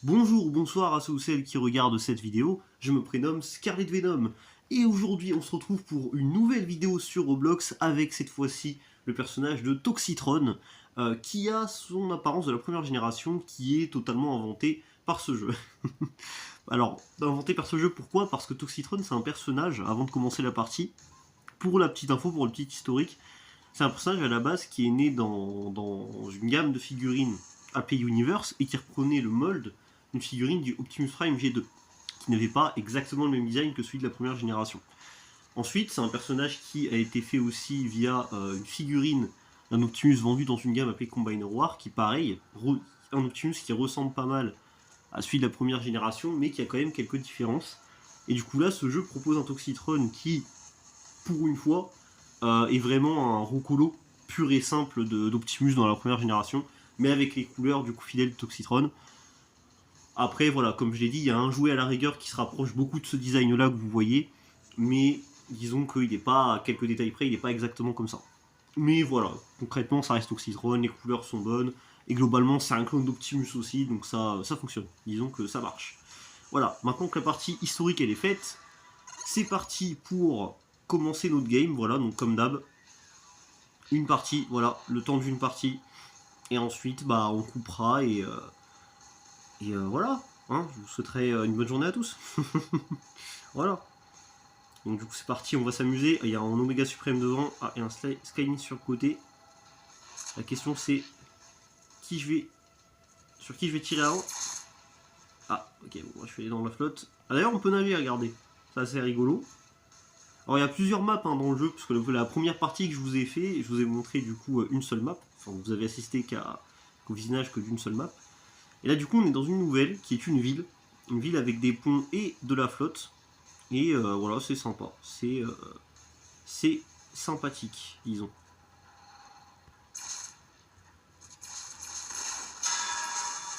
Bonjour ou bonsoir à ceux ou celles qui regardent cette vidéo, je me prénomme Scarlet Venom, et aujourd'hui on se retrouve pour une nouvelle vidéo sur Roblox avec cette fois-ci le personnage de Toxitron, qui a son apparence de la première génération qui est totalement inventé par ce jeu. Alors, inventé par ce jeu pourquoi? Parce que Toxitron c'est un personnage, avant de commencer la partie, pour la petite info, pour le petit historique, c'est un personnage à la base qui est né dans une gamme de figurines appelée Universe et qui reprenait le mold d'une figurine du Optimus Prime G2, qui n'avait pas exactement le même design que celui de la première génération. Ensuite, c'est un personnage qui a été fait aussi via une figurine d'un Optimus vendu dans une gamme appelée Combiner War, qui pareil, un Optimus qui ressemble pas mal à celui de la première génération, mais qui a quand même quelques différences. Et du coup là, ce jeu propose un Toxitron qui, pour une fois, est vraiment un rocolo pur et simple d'Optimus dans la première génération, mais avec les couleurs du coup fidèles de Toxitron. Après, voilà, comme je l'ai dit, il y a un jouet à la rigueur qui se rapproche beaucoup de ce design-là que vous voyez, mais disons qu'il n'est pas, à quelques détails près, il n'est pas exactement comme ça. Mais voilà, concrètement, ça reste Toxitron, les couleurs sont bonnes, et globalement, c'est un clone d'Optimus aussi, donc ça fonctionne. Disons que ça marche. Voilà, maintenant que la partie historique elle est faite, c'est parti pour commencer notre game. Voilà, donc comme d'hab, une partie, voilà, le temps d'une partie, et ensuite, bah, on coupera et voilà. Hein, je vous souhaiterais une bonne journée à tous. Voilà. Donc du coup c'est parti, on va s'amuser. Il y a un Oméga Suprême devant. Ah, et un Skyline sur le côté. La question c'est sur qui je vais tirer avant. Ah, ok, bon, moi je vais aller dans la flotte. Ah, d'ailleurs on peut nager, regardez. C'est assez rigolo. Alors il y a plusieurs maps hein, dans le jeu, parce que la première partie que je vous ai fait, je vous ai montré du coup une seule map. Enfin vous avez assisté qu'au visionnage que d'une seule map. Et là du coup on est dans une nouvelle qui est une ville avec des ponts et de la flotte. Et voilà, c'est sympa. C'est sympathique, disons.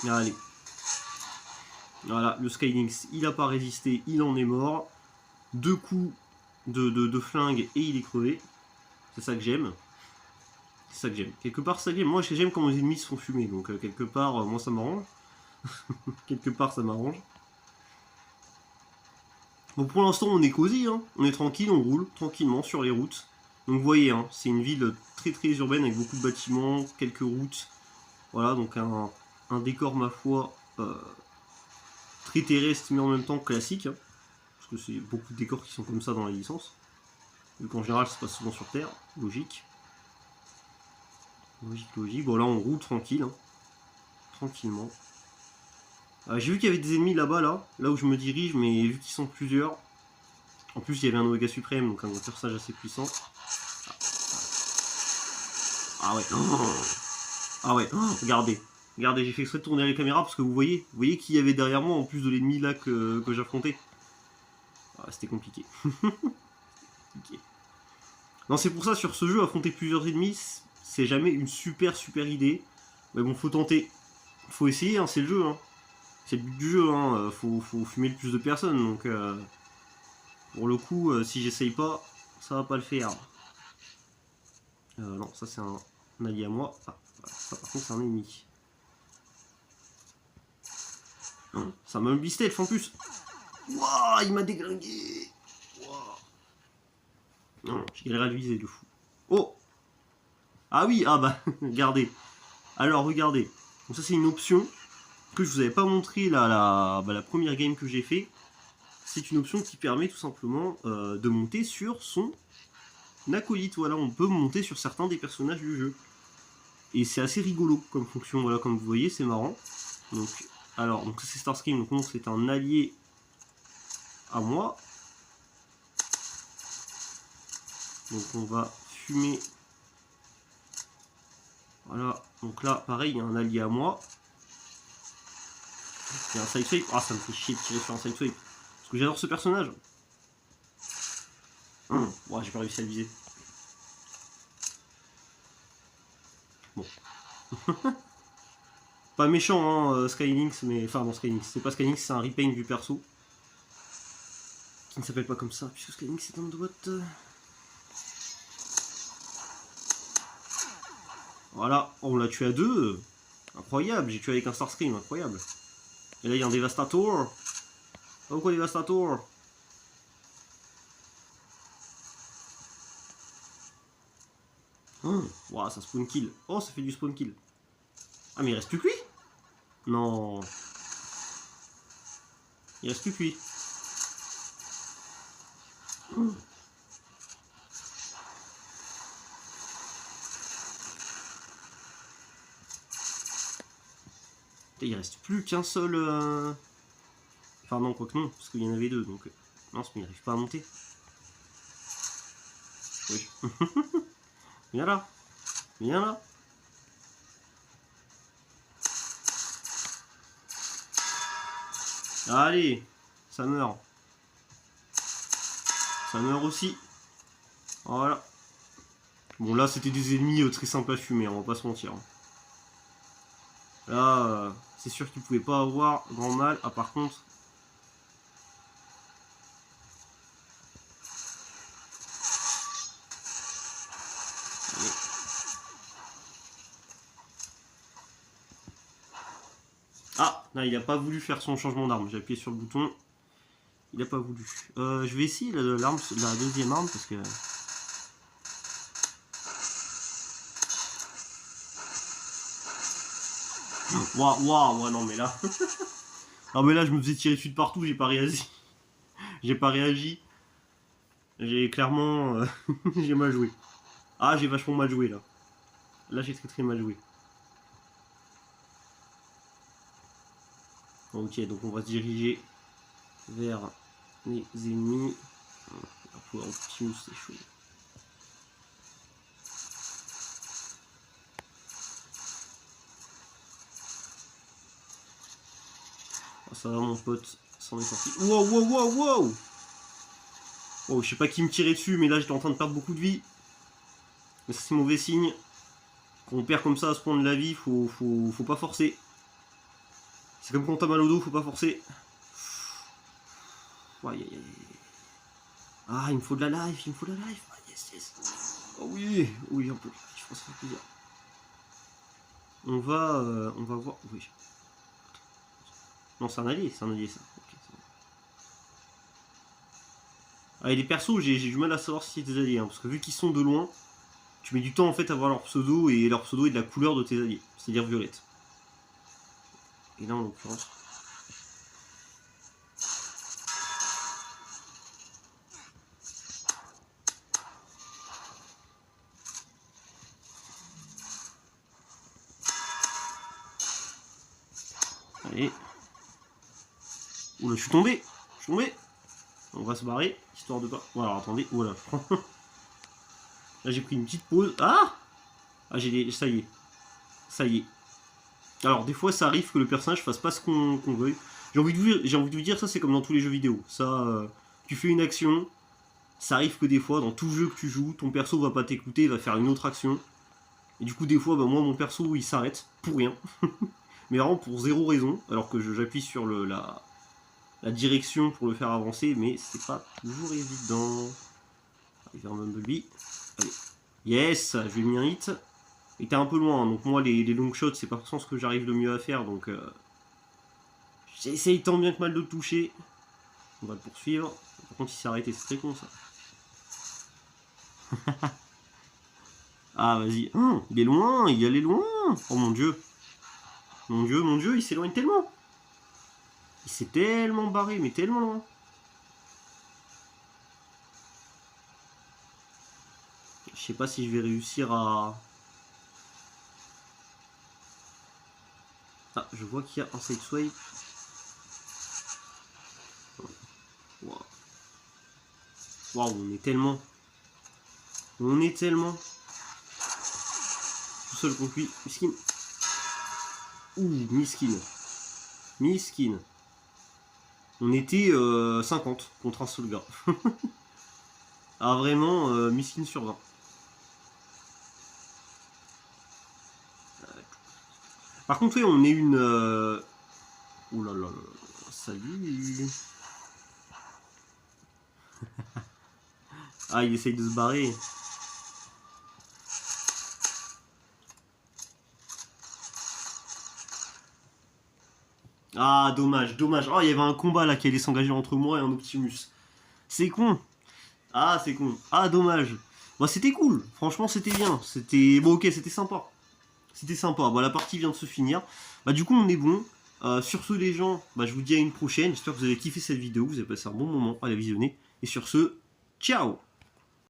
Allez. Voilà, le Skylynx, il n'a pas résisté, il en est mort. Deux coups de flingue et il est crevé. C'est ça que j'aime. C'est ça que j'aime. Quelque part, c'est ça que j'aime. Moi, j'aime quand mes ennemis se font fumer. Donc, quelque part, moi, ça m'arrange. Quelque part, ça m'arrange. Bon, pour l'instant, on est cosy. Hein. On est tranquille, on roule tranquillement sur les routes. Donc, vous voyez, hein, c'est une ville très très urbaine avec beaucoup de bâtiments, quelques routes. Voilà, donc un décor, ma foi, très terrestre, mais en même temps classique. Hein, parce que c'est beaucoup de décors qui sont comme ça dans la licence. Vu qu'en général, ça se passe souvent sur Terre. Logique. Logique. Bon, là, on roule tranquille. Hein, tranquillement. J'ai vu qu'il y avait des ennemis là-bas, là où je me dirige, mais vu qu'ils sont plusieurs. En plus, il y avait un Oméga Suprême, donc un personnage assez puissant. Ah ouais. Ah ouais, regardez. Regardez, j'ai fait exprès de tourner la caméra parce que vous voyez qui y avait derrière moi en plus de l'ennemi là que j'affrontais. Ah, c'était compliqué. Okay. Non, c'est pour ça, sur ce jeu, affronter plusieurs ennemis, c'est jamais une super idée. Mais bon, faut tenter. Faut essayer, hein, c'est le jeu. Hein. C'est le but du jeu, hein. Faut fumer le plus de personnes. Donc, pour le coup, si j'essaye pas, ça va pas le faire. Non, ça c'est un allié à moi. Ah, voilà, ça par contre c'est un ennemi. Ça m'a un bistef en plus. Wouah, il m'a déglingué. Wouah. Non, j'ai galéré à le viser de fou. Oh. Ah oui, ah bah, regardez. Alors, regardez. Donc ça c'est une option que je vous avais pas montré la première game que j'ai fait. C'est une option qui permet tout simplement de monter sur son acolyte. Voilà, on peut monter sur certains des personnages du jeu. Et c'est assez rigolo comme fonction, voilà, comme vous voyez, c'est marrant. Donc, alors, donc c'est Starscream, donc c'est un allié à moi. Donc on va fumer. Voilà, donc là, pareil, il y a un allié à moi. Il y a un side swipe. Ah, ça me fait chier de tirer sur un side swipe. Parce que j'adore ce personnage. Ouais, j'ai pas réussi à le viser. Bon. Pas méchant, hein, Skylynx, mais. Enfin, bon, Skylynx. C'est pas Skylynx, c'est un repaint du perso. Qui ne s'appelle pas comme ça, puisque Skylynx c'est un droite. Voilà, on l'a tué à deux. Incroyable, j'ai tué avec un Starscream, incroyable. Et là, il y a un Dévastator. Oh, quoi, Dévastator? Oh, wow, ça spawn kill. Oh, ça fait du spawn kill. Ah, mais il reste plus que lui? Non. Il reste plus que lui. Oh. Il reste plus qu'un seul... Enfin non, quoique non, parce qu'il y en avait deux, donc... Non, mais il n'arrive pas à monter. Oui. Viens là. Viens là. Allez. Ça meurt. Ça meurt aussi. Voilà. Bon, là, c'était des ennemis très simples à fumer, on va pas se mentir. Là, c'est sûr qu'ils pouvaient pas avoir grand mal. Ah, par contre... Ah, là, il a pas voulu faire son changement d'arme. J'ai appuyé sur le bouton. Il a pas voulu. Je vais essayer l'arme, la deuxième arme, parce que... Waouh, waouh, non mais là... Non mais là, je me faisais tirer dessus de partout, j'ai pas réagi. J'ai pas réagi. J'ai clairement... j'ai mal joué. Ah, j'ai vachement mal joué, là. Là, j'ai très très mal joué. Ok, donc on va se diriger vers les ennemis. Pour Optimus, c'est chaud. Oh, ça va, mon pote, s'en est sorti. Wow, wow, wow, wow! Oh, je sais pas qui me tirait dessus, mais là, j'étais en train de perdre beaucoup de vie. Mais ça, c'est mauvais signe. Quand on perd comme ça à ce point de la vie, faut pas forcer. C'est comme quand t'as mal au dos, faut pas forcer. Aïe, aïe, aïe. Ah, il me faut de la life, il me faut de la life. Ah, yes, yes. Oh oui, oui, un peu. Je pense que ça fait plaisir. On va voir. Oui. Non, c'est un allié, ça. Okay, ah, et les persos, j'ai du mal à savoir si c'est des alliés, hein, parce que vu qu'ils sont de loin, tu mets du temps en fait à voir leur pseudo, et leur pseudo est de la couleur de tes alliés, c'est-à-dire violette. Et là, en l'occurrence... Allez. Oula, je suis tombé. On va se barrer, histoire de pas... Bon, alors attendez, voilà, je prends... Là, j'ai pris une petite pause. Ah, ah, ça y est. Ça y est. Alors, des fois, ça arrive que le personnage fasse pas ce qu'on veuille. J'ai envie de vous dire, ça, c'est comme dans tous les jeux vidéo. Ça, tu fais une action, ça arrive que des fois, dans tout jeu que tu joues, ton perso va pas t'écouter, il va faire une autre action. Et du coup, des fois, bah, moi, mon perso, il s'arrête, pour rien. Mais vraiment pour zéro raison, alors que j'appuie sur la direction pour le faire avancer, mais c'est pas toujours évident. Allez, vers Bumblebee. Allez. Yes, je vais mis un hit. Il était un peu loin, donc moi les long shots c'est pas forcément ce que j'arrive le mieux à faire, donc j'essaye tant bien que mal de le toucher. On va le poursuivre. Par contre il s'est arrêté, c'est très con ça. Ah vas-y, oh, il est loin, il allait loin. Oh mon dieu. Mon dieu, il s'éloigne tellement. Il s'est tellement barré, mais tellement loin. Je sais pas si je vais réussir à... Ah, je vois qu'il y a un sideswipe. Waouh, wow, on est tellement... On est tellement... Tout seul contre lui. Miskin. Ouh, miskin. Miskin. On était 50 contre un seul gars. Ah vraiment, miskin sur 20. Par contre, oui, on est une... Ouh là là là, salut. Ah, il essaye de se barrer. Ah, dommage, dommage. Oh, il y avait un combat là qui allait s'engager entre moi et un Optimus. C'est con. Ah, c'est con. Ah, dommage. Bah, c'était cool. Franchement, c'était bien. C'était... Bon, ok, c'était sympa. C'était sympa. Bah, la partie vient de se finir. Bah, du coup, on est bon. Sur ce, les gens, bah, je vous dis à une prochaine. J'espère que vous avez kiffé cette vidéo. Vous avez passé un bon moment à la visionner. Et sur ce, ciao!